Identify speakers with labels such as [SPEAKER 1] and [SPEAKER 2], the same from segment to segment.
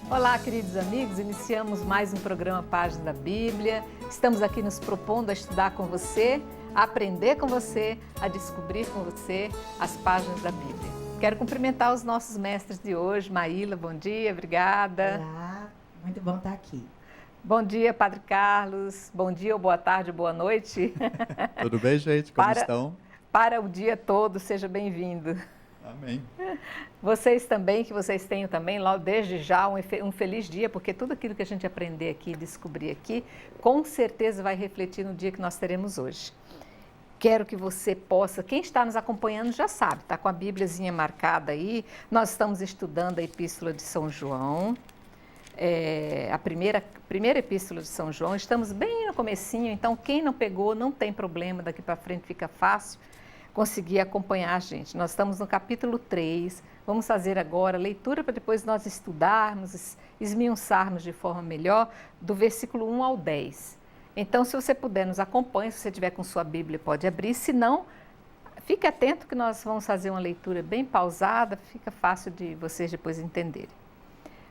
[SPEAKER 1] Olá, queridos amigos, iniciamos mais um programa Páginas da Bíblia. Estamos aqui nos propondo a estudar com você, a aprender com você, a descobrir com você as páginas da Bíblia. Quero cumprimentar os nossos mestres de hoje. Maíla, bom dia, obrigada.
[SPEAKER 2] Olá, muito bom estar aqui.
[SPEAKER 1] Bom dia, Padre Carlos. Bom dia, ou boa tarde, ou boa noite.
[SPEAKER 3] Tudo bem, gente? Como estão?
[SPEAKER 1] Para o dia todo, seja bem-vindo.
[SPEAKER 3] Amém.
[SPEAKER 1] Vocês também, que vocês tenham também, logo desde já, um feliz dia, porque tudo aquilo que a gente aprender aqui, descobrir aqui, com certeza vai refletir no dia que nós teremos hoje. Quero que você possa, quem está nos acompanhando já sabe, está com a Bíbliazinha marcada aí, nós estamos estudando a Epístola de São João, a primeira Epístola de São João, estamos bem no comecinho, então quem não pegou, não tem problema, daqui para frente fica fácil conseguir acompanhar a gente. Nós estamos no capítulo 3, vamos fazer agora a leitura para depois nós estudarmos, esmiuçarmos de forma melhor, do versículo 1 ao 10. Então, se você puder, nos acompanhe, se você tiver com sua Bíblia, pode abrir, se não, fique atento que nós vamos fazer uma leitura bem pausada, fica fácil de vocês depois entenderem.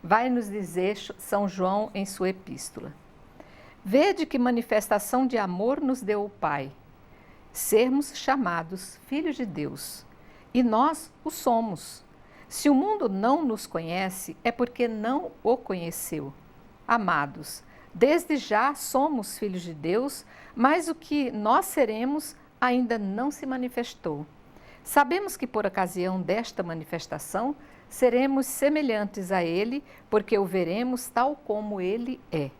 [SPEAKER 1] Vai nos dizer São João em sua epístola: Vede que manifestação de amor nos deu o Pai, sermos chamados filhos de Deus, e nós o somos. Se o mundo não nos conhece, é porque não o conheceu. Amados, desde já somos filhos de Deus, mas o que nós seremos ainda não se manifestou. Sabemos que por ocasião desta manifestação, seremos semelhantes a Ele, porque o veremos tal como Ele é.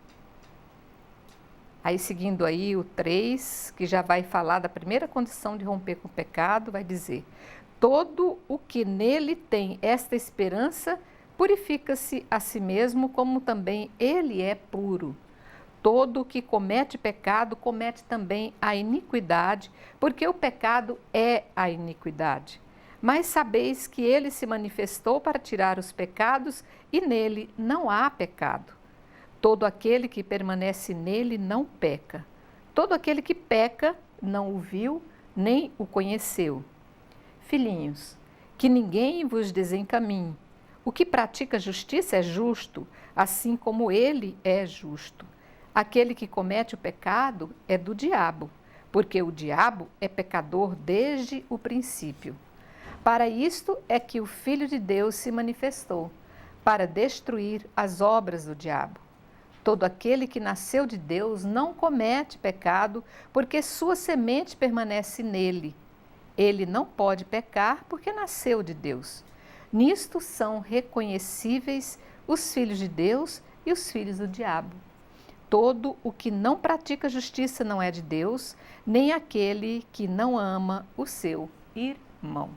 [SPEAKER 1] Aí, seguindo aí o 3, que já vai falar da primeira condição de romper com o pecado, vai dizer: todo o que nele tem esta esperança purifica-se a si mesmo, como também ele é puro. Todo o que comete pecado comete também a iniquidade, porque o pecado é a iniquidade. Mas sabeis que ele se manifestou para tirar os pecados, e nele não há pecado. Todo aquele que permanece nele não peca. Todo aquele que peca não o viu, nem o conheceu. Filhinhos, que ninguém vos desencaminhe. O que pratica justiça é justo, assim como ele é justo. Aquele que comete o pecado é do diabo, porque o diabo é pecador desde o princípio. Para isto é que o Filho de Deus se manifestou, para destruir as obras do diabo. Todo aquele que nasceu de Deus não comete pecado, porque sua semente permanece nele. Ele não pode pecar, porque nasceu de Deus. Nisto são reconhecíveis os filhos de Deus e os filhos do diabo. Todo o que não pratica justiça não é de Deus, nem aquele que não ama o seu irmão.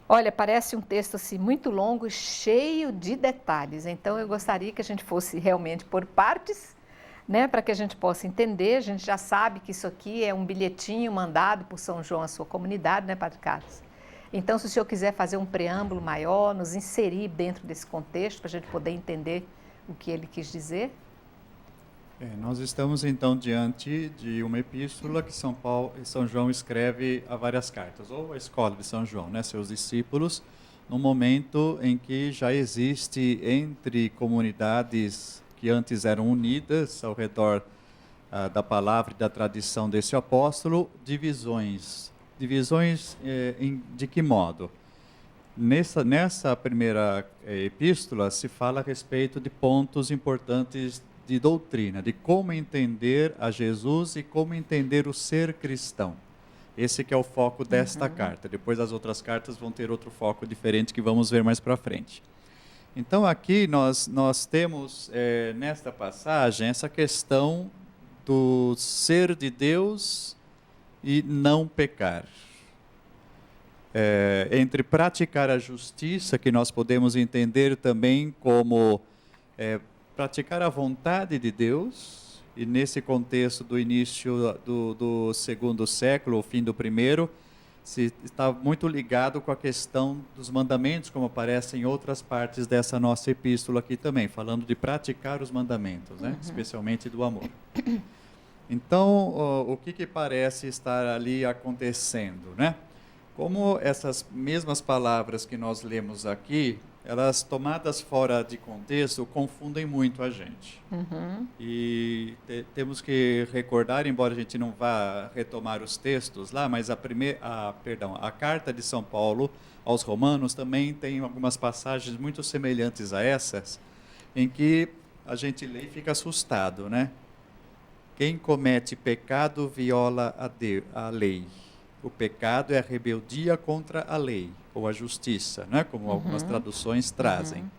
[SPEAKER 1] Olha, parece um texto assim muito longo e cheio de detalhes, então eu gostaria que a gente fosse realmente por partes, né, para que a gente possa entender. A gente já sabe que isso aqui é um bilhetinho mandado por São João à sua comunidade, né, Padre Carlos? Então, se o senhor quiser fazer um preâmbulo maior, nos inserir dentro desse contexto, para a gente poder entender o que ele quis dizer.
[SPEAKER 3] Nós estamos então diante de uma epístola que São João escreve a várias cartas, ou a escola de São João, né, seus discípulos, no momento em que já existe entre comunidades que antes eram unidas ao redor da palavra e da tradição desse apóstolo, divisões. De que modo? Nessa primeira epístola se fala a respeito de pontos importantes de doutrina, de como entender a Jesus e como entender o ser cristão. Esse que é o foco desta carta. Depois as outras cartas vão ter outro foco diferente que vamos ver mais para frente. Então aqui nós temos nesta passagem essa questão do ser de Deus e não pecar. Entre praticar a justiça, que nós podemos entender também como praticar a vontade de Deus, e nesse contexto do início do segundo século, o fim do primeiro, se está muito ligado com a questão dos mandamentos, como aparece em outras partes dessa nossa epístola aqui também, falando de praticar os mandamentos, né? Especialmente do amor. Então, o que parece estar ali acontecendo, né? Como essas mesmas palavras que nós lemos aqui, elas tomadas fora de contexto confundem muito a gente. E temos que recordar, embora a gente não vá retomar os textos lá, mas a carta de São Paulo aos Romanos também tem algumas passagens muito semelhantes a essas, em que a gente lê e fica assustado, né? Quem comete pecado viola a lei. O pecado é a rebeldia contra a lei, ou a justiça, né? Como algumas traduções trazem.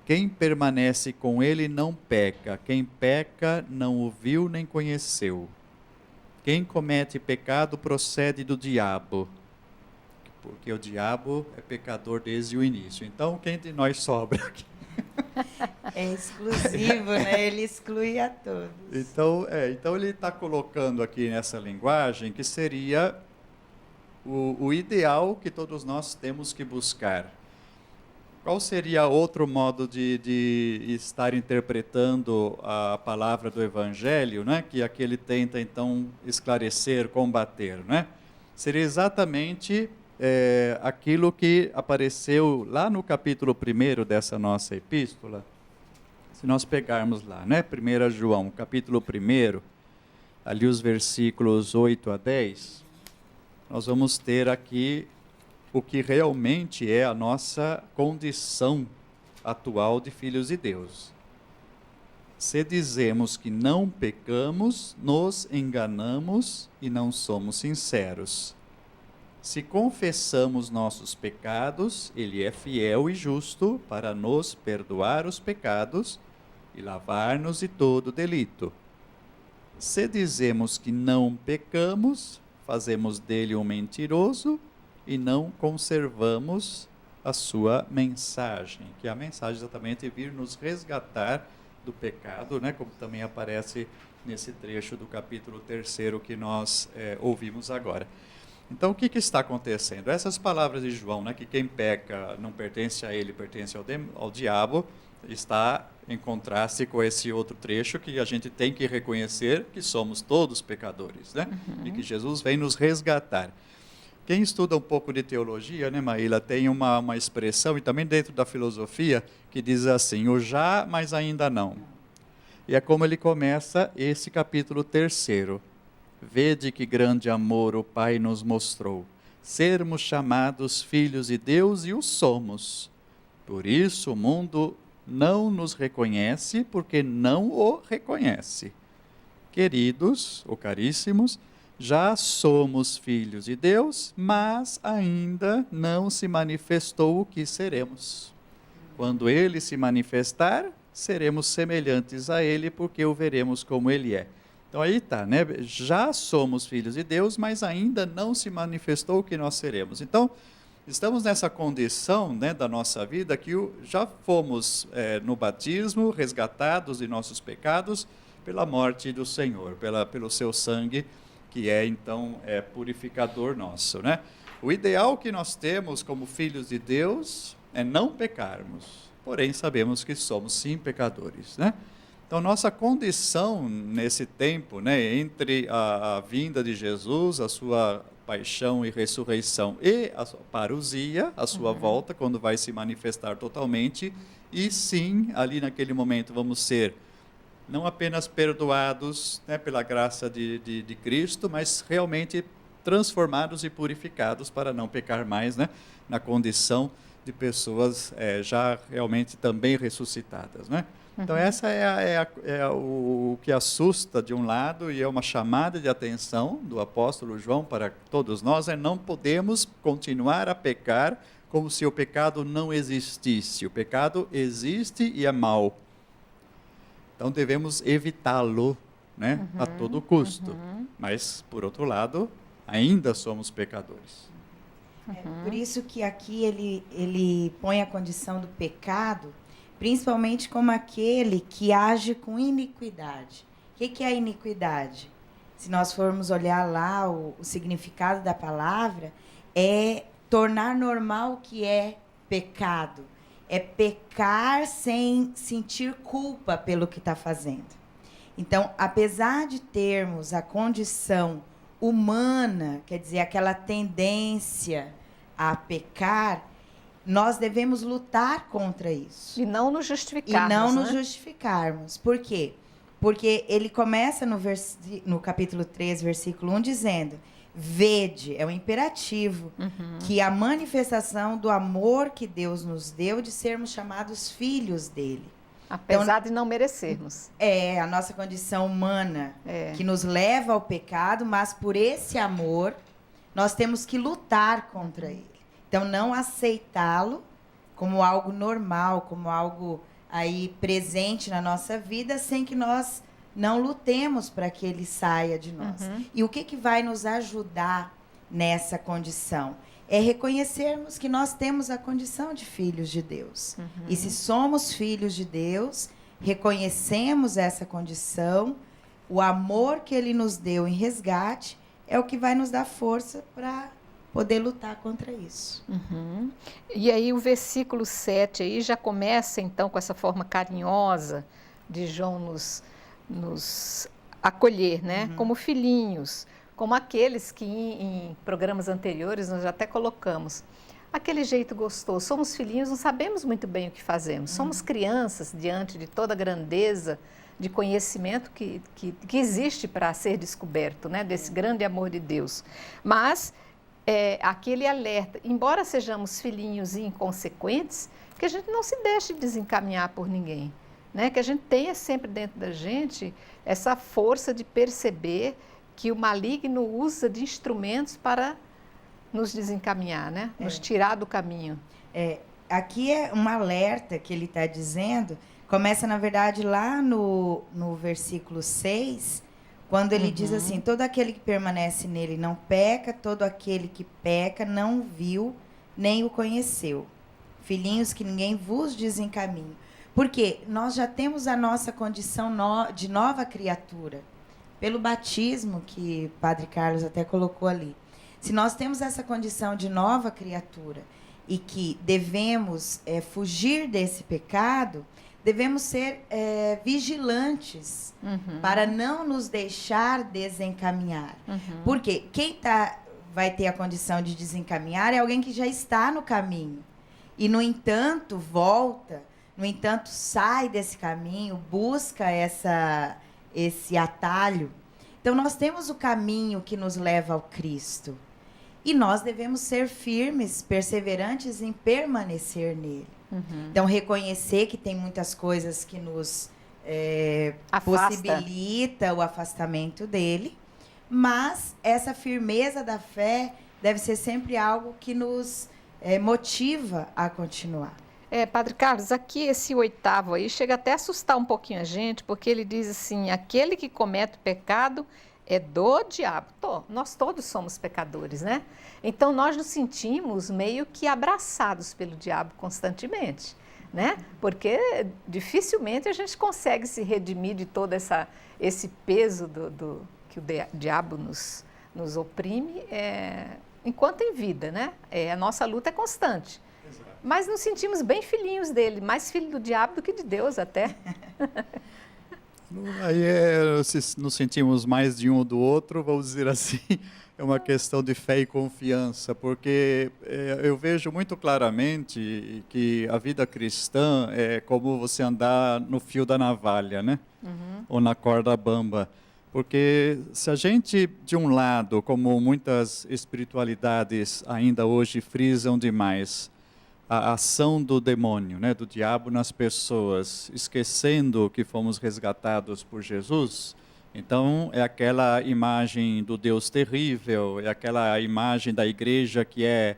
[SPEAKER 3] Quem permanece com ele não peca. Quem peca não o viu nem conheceu. Quem comete pecado procede do diabo, porque o diabo é pecador desde o início. Então, quem de nós sobra aqui?
[SPEAKER 2] É exclusivo, né? Ele exclui a todos.
[SPEAKER 3] Então ele está colocando aqui nessa linguagem que seria o ideal que todos nós temos que buscar. Qual seria outro modo de estar interpretando a palavra do Evangelho, né? Que aqui ele tenta, então, esclarecer, combater, né? Seria exatamente aquilo que apareceu lá no capítulo 1 dessa nossa epístola. Se nós pegarmos lá, né? 1 João, capítulo 1, ali os versículos 8 a 10, nós vamos ter aqui o que realmente é a nossa condição atual de filhos de Deus. Se dizemos que não pecamos, nos enganamos e não somos sinceros. Se confessamos nossos pecados, Ele é fiel e justo para nos perdoar os pecados e lavar-nos de todo delito. Se dizemos que não pecamos, fazemos dele um mentiroso e não conservamos a sua mensagem, que é a mensagem exatamente vir nos resgatar do pecado, né? Como também aparece nesse trecho do capítulo 3 que nós ouvimos agora. Então, o que está acontecendo? Essas palavras de João, né, que quem peca não pertence a ele, pertence ao diabo, está em contraste com esse outro trecho que a gente tem que reconhecer que somos todos pecadores, né? E que Jesus vem nos resgatar. Quem estuda um pouco de teologia, né, Maíla, tem uma expressão, e também dentro da filosofia, que diz assim, o já, mas ainda não. E é como ele começa esse capítulo 3. Vede que grande amor o Pai nos mostrou, sermos chamados filhos de Deus e o somos. Por isso o mundo não nos reconhece, porque não o reconhece. Queridos, ou caríssimos, já somos filhos de Deus, mas ainda não se manifestou o que seremos. Quando Ele se manifestar, seremos semelhantes a Ele, porque o veremos como Ele é. Então aí está, né? Já somos filhos de Deus, mas ainda não se manifestou o que nós seremos. Então, estamos nessa condição, né, da nossa vida que já fomos no batismo resgatados de nossos pecados pela morte do Senhor, pelo seu sangue, que é então purificador nosso, né? O ideal que nós temos como filhos de Deus é não pecarmos, porém sabemos que somos sim pecadores, né? Então nossa condição nesse tempo, né, entre a vinda de Jesus, a sua paixão e ressurreição e a sua parousia, a sua volta, quando vai se manifestar totalmente, e sim, ali naquele momento vamos ser não apenas perdoados, né, pela graça de Cristo, mas realmente transformados e purificados para não pecar mais, né, na condição de pessoas já realmente também ressuscitadas, né? Então essa é o que assusta de um lado e é uma chamada de atenção do apóstolo João para todos nós, não podemos continuar a pecar como se o pecado não existisse. O pecado existe e é mau. Então devemos evitá-lo, né, a todo custo. Mas, por outro lado, ainda somos pecadores.
[SPEAKER 2] Por isso que aqui ele põe a condição do pecado, principalmente como aquele que age com iniquidade. O que é a iniquidade? Se nós formos olhar lá o significado da palavra, é tornar normal o que é pecado. É pecar sem sentir culpa pelo que está fazendo. Então, apesar de termos a condição humana, quer dizer, aquela tendência a pecar, nós devemos lutar contra isso.
[SPEAKER 1] E não nos justificarmos.
[SPEAKER 2] E não nos
[SPEAKER 1] né?
[SPEAKER 2] justificarmos. Por quê? Porque ele começa no capítulo 3, versículo 1, dizendo: vede, é um imperativo, que a manifestação do amor que Deus nos deu de sermos chamados filhos dele.
[SPEAKER 1] Apesar de não merecermos.
[SPEAKER 2] É a nossa condição humana que nos leva ao pecado, mas por esse amor nós temos que lutar contra ele. Então, não aceitá-lo como algo normal, como algo aí presente na nossa vida, sem que nós não lutemos para que ele saia de nós. E o que vai nos ajudar nessa condição? É reconhecermos que nós temos a condição de filhos de Deus. E se somos filhos de Deus, reconhecemos essa condição, o amor que ele nos deu em resgate é o que vai nos dar força para poder lutar contra isso.
[SPEAKER 1] E aí o versículo 7 aí já começa então com essa forma carinhosa de João nos acolher, né? Como filhinhos, como aqueles que em programas anteriores nós já até colocamos. Aquele jeito gostoso, somos filhinhos, não sabemos muito bem o que fazemos. Somos crianças diante de toda a grandeza de conhecimento que existe para ser descoberto, né? Desse grande amor de Deus. Mas aquele alerta, embora sejamos filhinhos e inconsequentes, que a gente não se deixe desencaminhar por ninguém, né? Que a gente tenha sempre dentro da gente essa força de perceber que o maligno usa de instrumentos para nos desencaminhar, né? Nos tirar do caminho.
[SPEAKER 2] Aqui é um alerta que ele está dizendo, começa na verdade lá no versículo 6, quando ele diz assim: todo aquele que permanece nele não peca, todo aquele que peca não viu nem o conheceu. Filhinhos, que ninguém vos desencaminhe. Porque nós já temos a nossa condição de nova criatura. Pelo batismo, que o Padre Carlos até colocou ali. Se nós temos essa condição de nova criatura e que devemos fugir desse pecado, devemos ser vigilantes para não nos deixar desencaminhar. Porque quem vai ter a condição de desencaminhar é alguém que já está no caminho. E, no entanto, volta, no entanto, sai desse caminho, busca esse atalho. Então, nós temos o caminho que nos leva ao Cristo. E nós devemos ser firmes, perseverantes em permanecer nele. Então, reconhecer que tem muitas coisas que nos possibilita o afastamento dele, mas essa firmeza da fé deve ser sempre algo que nos motiva a continuar.
[SPEAKER 1] Padre Carlos, aqui esse 8º aí chega até a assustar um pouquinho a gente, porque ele diz assim: aquele que comete o pecado é do diabo. Nós todos somos pecadores, né? Então, nós nos sentimos meio que abraçados pelo diabo constantemente, né? Porque dificilmente a gente consegue se redimir de todo esse peso que o diabo nos oprime enquanto em vida, né? A nossa luta é constante. Exato. Mas nos sentimos bem filhinhos dele, mais filho do diabo do que de Deus até.
[SPEAKER 3] Aí nos sentimos mais de um do outro, vamos dizer assim, é uma questão de fé e confiança, porque eu vejo muito claramente que a vida cristã é como você andar no fio da navalha, né? Ou na corda bamba. Porque se a gente, de um lado, como muitas espiritualidades ainda hoje frisam demais, a ação do demônio, né, do diabo nas pessoas, esquecendo que fomos resgatados por Jesus, então é aquela imagem do Deus terrível, é aquela imagem da igreja que é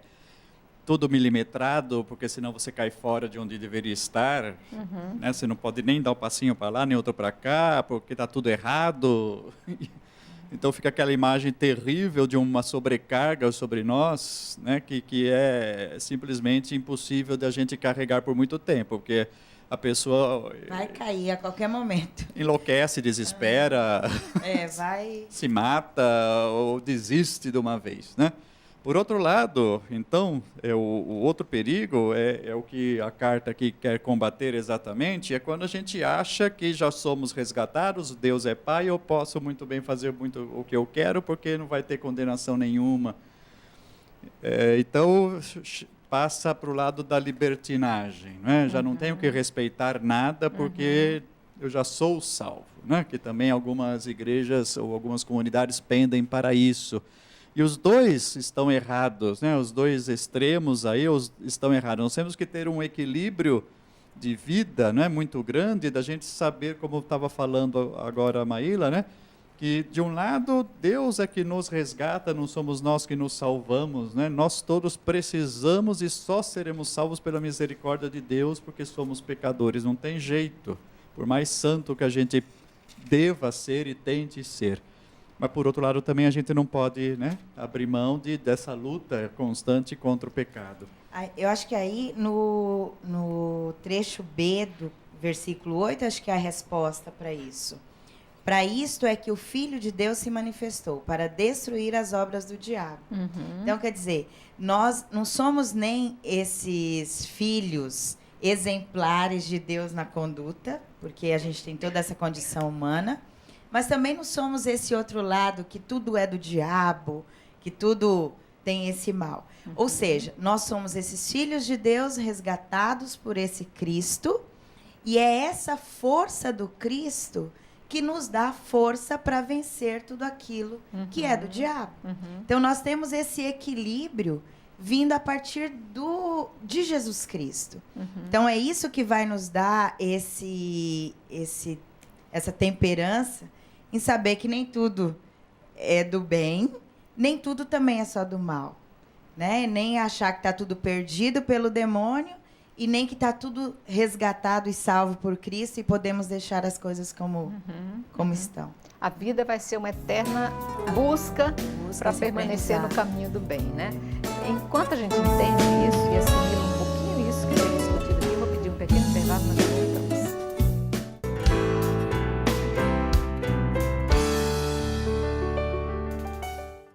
[SPEAKER 3] tudo milimetrado, porque senão você cai fora de onde deveria estar, né? Você não pode nem dar um passinho para lá, nem outro para cá, porque está tudo errado. Então fica aquela imagem terrível de uma sobrecarga sobre nós, né? que é simplesmente impossível de a gente carregar por muito tempo, porque a pessoa
[SPEAKER 2] vai cair a qualquer momento.
[SPEAKER 3] Enlouquece, desespera, se mata ou desiste de uma vez, né? Por outro lado, então, o outro perigo é o que a carta aqui quer combater exatamente, é quando a gente acha que já somos resgatados, Deus é Pai, eu posso muito bem fazer muito o que eu quero, porque não vai ter condenação nenhuma. Então, passa para o lado da libertinagem, né? Já não tenho que respeitar nada porque eu já sou salvo, né? Que também algumas igrejas ou algumas comunidades pendem para isso. E os dois estão errados, né? Os dois extremos aí estão errados. Nós temos que ter um equilíbrio de vida, né, muito grande, da gente saber, como estava falando agora a Maíla, né? Que de um lado Deus é que nos resgata, não somos nós que nos salvamos, né? Nós todos precisamos e só seremos salvos pela misericórdia de Deus porque somos pecadores, não tem jeito, por mais santo que a gente deva ser e tente ser. Mas por outro lado também a gente não pode, né, abrir mão dessa luta constante contra o pecado.
[SPEAKER 2] Eu acho que aí no trecho B do versículo 8, acho que é a resposta para isso. Para isto é que o Filho de Deus se manifestou, para destruir as obras do diabo. Então, quer dizer, nós não somos nem esses filhos exemplares de Deus na conduta, porque a gente tem toda essa condição humana, mas também não somos esse outro lado que tudo é do diabo, que tudo tem esse mal. Ou seja, nós somos esses filhos de Deus resgatados por esse Cristo, e é essa força do Cristo que nos dá força para vencer tudo aquilo que é do diabo. Então, nós temos esse equilíbrio vindo a partir de Jesus Cristo. Então, é isso que vai nos dar essa temperança em saber que nem tudo é do bem, nem tudo também é só do mal. Né? Nem achar que está tudo perdido pelo demônio e nem que está tudo resgatado e salvo por Cristo e podemos deixar as coisas como estão.
[SPEAKER 1] A vida vai ser uma eterna busca para permanecer no caminho do bem, né? Enquanto a gente entende isso e assimila um pouquinho isso que foi discutido aqui, eu vou pedir um pequeno intervalo.